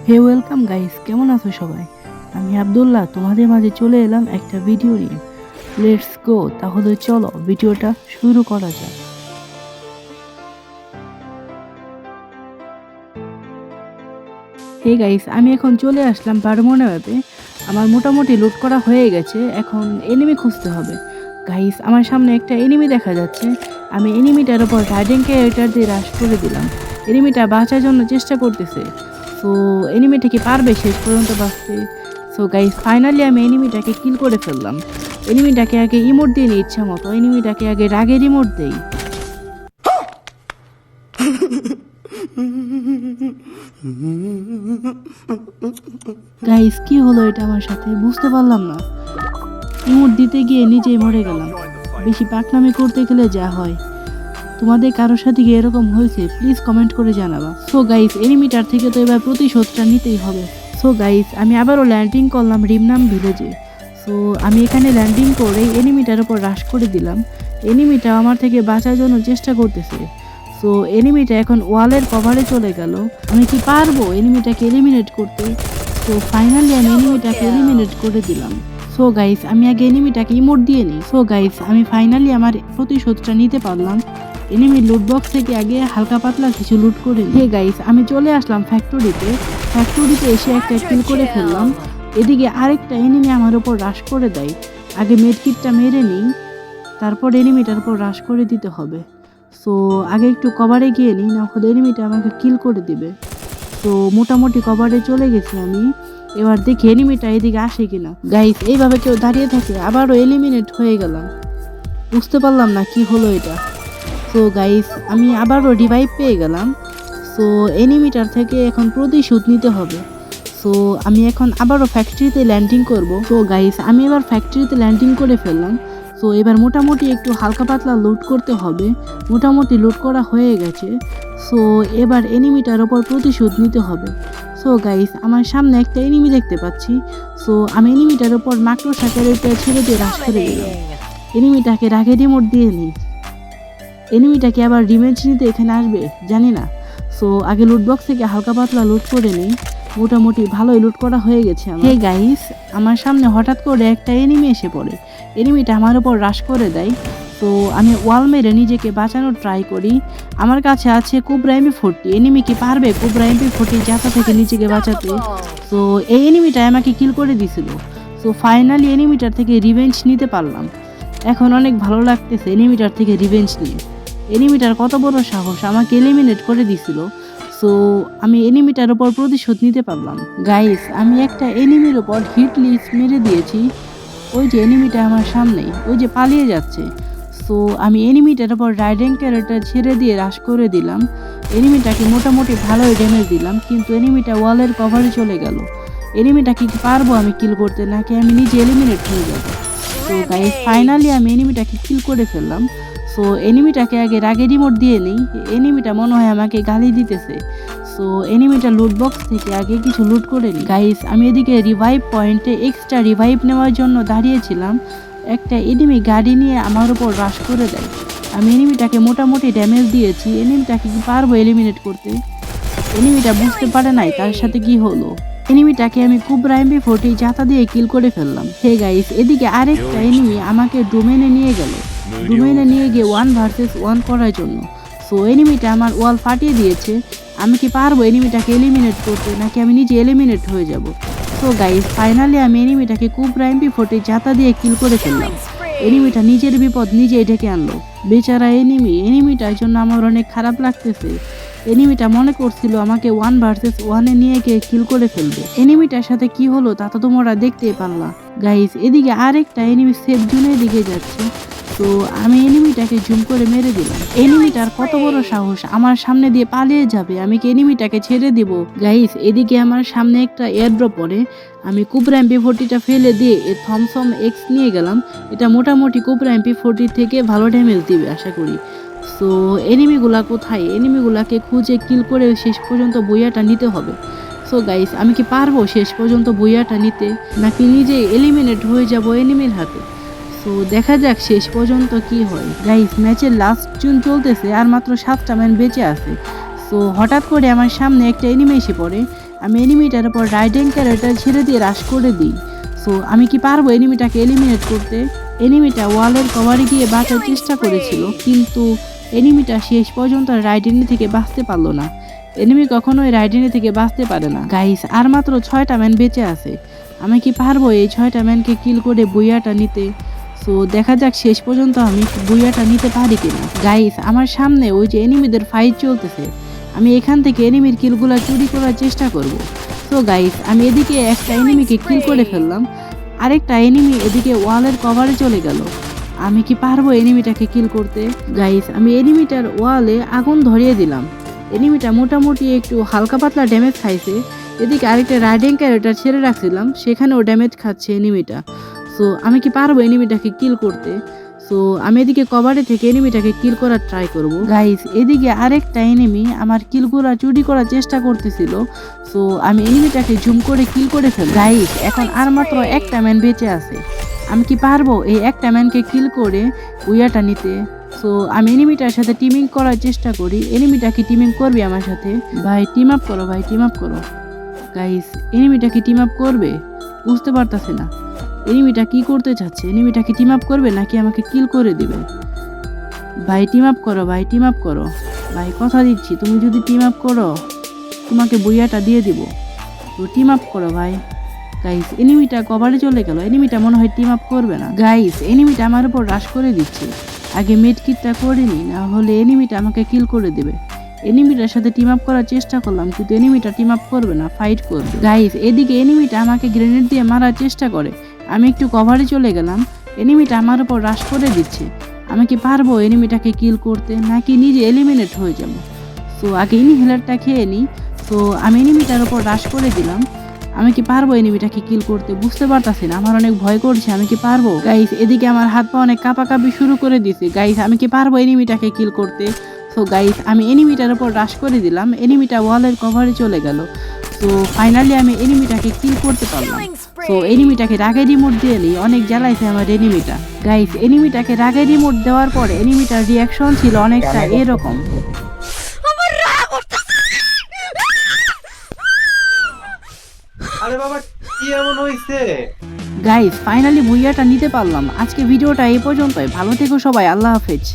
হে welcome guys, কেমন আছো সবাই? আমি আব্দুল্লাহ তোমাদের মাঝে চলে এলাম একটা ভিডিও নিয়ে। লেটস গো, তাহলে চলো ভিডিওটা শুরু করা যাক। হে গাইস, আমি এখন চলে আসলাম বারমোনা ম্যাপে। আমার মোটামুটি লুট করা হয়ে গেছে, এখন এনিমি খুঁজতে হবে। গাইস, আমার সামনে একটা এনিমি দেখা যাচ্ছে। আমি এনিমিটার উপর রাইডিং ক্যারেক্টার দিয়ে রাশ করে দিলাম। এনিমিটা বাঁচার জন্য চেষ্টা করতেছে। সো এনিমিটা কি পারবে শেষ পর্যন্ত বাঁচতে? সো গাইস, ফাইনালি আমি এনিমিটাকে কিল করে ফেললাম। এনিমিটাকে আগে ইমোট দিয়ে নিই ইচ্ছা মতো, এনিমিটাকে আগে রাগের ইমোট দেই। গাইস, কি হলো এটা আমার সাথে? বুঝতে পারলাম না। ইমোট দিতে গিয়ে নিজেই মরে গেলাম। বেশি পাকনামি করতে গেলে যা হয়। তোমাদের কারোর সাথে কি এরকম হয়েছে? প্লিজ কমেন্ট করে জানাবা। সো গাইস, এনিমিটার থেকে তো এবার প্রতিশোধটা নিতেই হবে। সো গাইস, আমি আবারও ল্যান্ডিং করলাম রিমনাম ভিলেজে। সো আমি এখানে ল্যান্ডিং করে এনিমিটার উপর রাশ করে দিলাম। এনিমিটা আমার থেকে বাঁচার জন্য চেষ্টা করতেছে। সো এনিমিটা এখন ওয়ালের কভারে চলে গেল। আমি কি পারবো এনিমিটাকে এলিমিনেট করতে? সো ফাইনালি আমি এনিমিটাকে এলিমিনেট করে দিলাম। সো গাইস, আমি আগে এনিমিটাকে ইমোট দিয়ে নিই। সো গাইস, আমি ফাইনালি আমার প্রতিশোধটা নিতে পারলাম। এনিমি লুট বক্স থেকে আগে হালকা পাতলা কিছু লুট করে নিই। হে গাইস, আমি চলে আসলাম ফ্যাক্টরিতে এসে একটা কিল করে ফেললাম। এদিকে আরেকটা এনিমি আমার উপর রাশ করে দেয়। আগে মেডকিটটা মেরে নিই, তারপর এনিমিটার উপর রাশ করে দিতে হবে। সো আগে একটু কভারে গিয়ে নিই, না হলে এনিমিটা আমাকে কিল করে দিবে। তো মোটামুটি কভারে চলে গেছি আমি। এবার দেখি এনিমিটা এদিকে আসে কিনা। গাইস, এইভাবে কেউ দাঁড়িয়ে থাকে, আবারও এলিমিনেট হয়ে গেলাম। বুঝতে পারলাম না কি হলো এটা। সো গাইস, আমি আবারও রিভাইভ পেয়ে গেলাম। সো এনিমিটার থেকে এখন প্রতিশোধ নিতে হবে। সো আমি এখন আবারও ফ্যাক্টরিতে ল্যান্ডিং করব। সো গাইস, আমি এবার ফ্যাক্টরিতে ল্যান্ডিং করে ফেললাম। সো এবার মোটামুটি একটু হালকা পাতলা লুট করতে হবে। মোটামুটি লুট করা হয়ে গেছে। সো এবার এনিমিটার ওপর প্রতিশোধ নিতে হবে। সো গাইস, আমার সামনে একটা এনিমি দেখতে পাচ্ছি। সো আমি এনিমিটার ওপর মাকড়সা ক্যারেক্টার ছেড়ে দিয়ে রাশ করে দিলাম। এনিমিটাকে রাগের রিমোট দিয়ে নিই। এনিমিটাকে আবার রিভেঞ্জ নিতে এখানে আসবে জানি না। সো আগে লুট বক্স থেকে হালকা পাতলা লুট করে নিই। মোটামুটি ভালোই লুট করা হয়ে গেছে আমার। হে গাইস, আমার সামনে হঠাৎ করে একটা এনিমি এসে পড়ে। এনিমিটা আমার উপর রাশ করে দেয়। তো আমি ওয়াল মেরে নিজেকে বাঁচানোর ট্রাই করি। আমার কাছে আছে কুবরা MP40। এনিমি কি পারবে কুবরা MP40 জাতা থেকে নিজেকে বাঁচাতে? তো এই এনিমিটা আমাকে কিল করে দিছিল। সো ফাইনালি এনিমিটার থেকে রিভেঞ্জ নিতে পারলাম। এখন অনেক ভালো লাগতেছে এনিমিটার থেকে রিভেঞ্জ নিয়ে। এনিমিটার কত বড় সাহস, আমাকে এলিমিনেট করে দিছিল। সো আমি এনিমিটার উপর প্রতিশোধ নিতে পারলাম। গাইস, আমি একটা এনিমির উপর হিট লিস্ট মেরে দিয়েছি। ওই যে এনিমিটা আমার সামনেই, ওই যে পালিয়ে যাচ্ছে। সো আমি এনিমিটার উপর রাইডিং ক্যারেক্টার ছেড়ে দিয়ে রাশ করে দিলাম। এনিমিটাকে মোটামুটি ভালোই ড্যামেজ দিলাম, কিন্তু এনিমিটা ওয়ালের কভারে চলে গেল। এনিমিটাকে কি পারবো আমি কিল করতে, নাকি আমি নিজে এলিমিনেট হয়ে যাবো? তো গাইস, ফাইনালি আমি এনিমিটাকে কিল করে ফেললাম। সো এনিমিটাকে আগে রাগের রিমোট দিয়ে নিই। এনিমিটা মনে হয় আমাকে গালি দিতেছে। সো এনিমিটা লুট বক্স থেকে আগে কিছু লুট করে নিই। গাইস, আমি এদিকে রিভাইভ পয়েন্টে এক্সট্রা রিভাইভ নেওয়ার জন্য দাঁড়িয়েছিলাম। একটা এনিমি গাড়ি নিয়ে আমার উপর রাশ করে দেয়। আমি এনিমিটাকে মোটামুটি ড্যামেজ দিয়েছি। এনিমিটাকে কি পারবো এলিমিনেট করতে? এনিমিটা বুঝতে পারে নাই তার সাথে কি হলো। এনিমিটাকে আমি কুবরা MP40 জাতা দিয়ে কিল করে ফেললাম। হে গাইস, এদিকে আরেকটা এনিমি আমাকে ডোমেনে নিয়ে গেল। ডোমেনে নিয়ে গিয়ে 1 ভার্সেস 1 করার জন্য। সো এনিমিটা আমার ওয়াল ফাটিয়ে দিয়েছে। আমি কি পারবো এনিমিটাকে এলিমিনেট করতে, নাকি আমি নিজে এলিমিনেট হয়ে যাব? সো গাইস, ফাইনালি আমি এনিমিটাকে কুবরা MP40 জাতা দিয়ে কিল করে ফেললাম। এনিমিটা নিজের বিপদ নিজেই ডেকে আনলো। বেচারা এনিমিটার জন্য আমার অনেক খারাপ লাগতেছে। এনিমিটা মনে করছিল আমাকে 1 ভার্সেস 1 নিয়ে গিয়ে কিল করে ফেলবে। এনিমিটার সাথে কি হলো তা তো তোমরা দেখতেই পারলা। গাইস, এদিকে আরেকটা এনিমি সেফ জোনের দিকে যাচ্ছে। তো আমি এনিমিটাকে জুম করে মেরে দিলাম। এনিমিটার কত বড় সাহস, আমার সামনে দিয়ে পালিয়ে যাবে, আমি কি এনিমিটাকে ছেড়ে দিব? গাইস, এদিকে আমার সামনে একটা এয়ারড্রপ পড়ে। আমি কুবরা MP40টা ফেলে দিয়ে থমসম এক্স নিয়ে গেলাম। এটা মোটামুটি কুবরা MP40 থেকে ভালো ড্যামেজ দিবে আশা করি। সো এনিমিগুলা কোথায়? এনিমিগুলাকে খুঁজে কিল করে শেষ পর্যন্ত বইয়াটা নিতে হবে। সো গাইস, আমি কি পারবো শেষ পর্যন্ত বইয়াটা নিতে, নাকি নিজে এলিমিনেট হয়ে যাব এনিমির হাতে? সো দেখা যাক শেষ পর্যন্ত কি হয়। গাইস, ম্যাচের লাস্ট জুন চলতেছে, আর মাত্র 7টা ম্যান বেঁচে আছে। সো হঠাৎ করে আমার সামনে একটা এনিমি এসে পড়ে। আমি এনিমিটার উপর রাইডিং ক্যারেক্টার ছেড়ে দিয়ে রাশ করে দিই। সো আমি কি পারবো এনিমিটাকে এলিমিনেট করতে? এনিমিটা ওয়ালের কভারে গিয়ে বাঁচার চেষ্টা করেছিল, কিন্তু এনিমিটা শেষ পর্যন্ত রাইডেনি থেকে বাঁচতে পারলো না। এনিমি কখনোই রাইডেনি থেকে বাঁচতে পারে না। গাইস, আর মাত্র 6টা ম্যান বেঁচে আছে। আমি কি পারবো এই 6টা ম্যানকে কিল করে বুইয়াটা নিতে? সো দেখা যাক শেষ পর্যন্ত আমি বুইয়াটা নিতে পারি কিনা। গাইস, আমার সামনে ওই যে এনিমিদের ফাইট চলতেছে, আমি এখান থেকে এনিমির কিলগুলো চুরি করার চেষ্টা করব। সো গাইস, আমি এদিকে একটা এনিমিকে কিল করে ফেললাম, আরেকটা এনিমি এদিকে ওয়ালের কভারে চলে গেল। আমি কি পারবো এনিমিটাকে কিল করতে? গাইস, আমি এনিমিটার ওয়ালে আগুন ধরিয়ে দিলাম। এনিমিটা মোটামুটি একটু হালকা পাতলা ড্যামেজ খাইছে। এদিকে আরেকটা রাইডিং ক্যারেক্টার ছেড়ে রাখছিলাম, সেখানেও ড্যামেজ খাচ্ছে এনিমিটা। সো আমি কি পারবো এনিমিটাকে কিল করতে? সো আমি এদিকে কভারে থেকে এনিমিটাকে কিল করার ট্রাই করব। গাইস, এদিকে আরেকটা এনিমি আমার কিলগুলো চুরি করার চেষ্টা করতেছিল। সো আমি এনিমিটাকে জুম করে কিল করে ফেল। গাইস, এখন আর মাত্র একটা ম্যান বেঁচে আছে। আমি কি পারবো এই একটা ম্যানকে কিল করে উইয়াটা নিতে? সো আমি এনিমিটার সাথে টিমিং করার চেষ্টা করি। এনিমিটা কি টিমিং করবে আমার সাথে? ভাই টিম আপ করো, ভাই টিম আপ করো। গাইস, এনিমিটা কি টিম আপ করবে? বুঝতে পারতাছি না এনিমিটা কি করতে চাচ্ছে। এনিমিটা কি টিম আপ করবে নাকি আমাকে কিল করে দিবে? ভাই টিম আপ করো, ভাই টিম আপ করো। ভাই কথা দিচ্ছি, তুমি যদি টিম আপ করো তোমাকে বুইয়াটা দিয়ে দিব। তো টিম আপ করো ভাই। গাইস, এনিমিটা কভারে চলে গেল। এনিমিটা মনে হয় টিম আপ করবে না। গাইস, এনিমিটা আমার উপর রাশ করে দিচ্ছে। আগে মেড কিটটা করিনি, না হলে এনিমিটা আমাকে কিল করে দেবে। এনিমিটার সাথে টিম আপ করার চেষ্টা করলাম, কিন্তু এনিমিটা টিম আপ করবে না, ফাইট করবে। গাইস, এদিকে এনিমিটা আমাকে গ্রেনেড দিয়ে মারার চেষ্টা করে। আমি একটু কভারে চলে গেলাম, এনিমিটা আমার উপর রাশ করে দিচ্ছে। আমি কি পারবো এনিমিটাকে কিল করতে, নাকি নিজে এলিমিনেট হয়ে যাব? সো আগে ইনহেলারটা খেয়ে নিই। সো আমি এনিমিটার উপর রাশ করে দিলাম। আমি কি পারবো এনিমিটাকে কিল করতে? বুঝতে পারতাছি না, আমার অনেক ভয় করছে। আমি কি পারবো? গাইস, এদিকে আমার হাত পা অনেক কাঁপাকাঁপি শুরু করে দিছে। গাইস, আমি কি পারবো এনিমিটাকে কিল করতে? সো গাইস, আমি এনিমিটার উপর রাশ করে দিলাম। এনিমিটা ওয়ালের কভারে চলে গেল। সো ফাইনালি আমি এনিমিটাকে কিল করতে পারলাম। সো এনিমিটাকে রাগে রিমোট দিয়ে নিই, অনেক জ্বালাইছে আমার এনিমিটা। গাইস, এনিমিটাকে রাগে রিমোট দেওয়ার পরে এনিমিটার রিয়াকশন ছিল অনেকটা এরকম। আরে বাবা, কি এমন হইছে? গাইস, ফাইনালি বুইয়াটা নিতে পারলাম। আজকে ভিডিওটা এই পর্যন্তই। ভালো থেকো সবাই, আল্লাহ হাফেজ।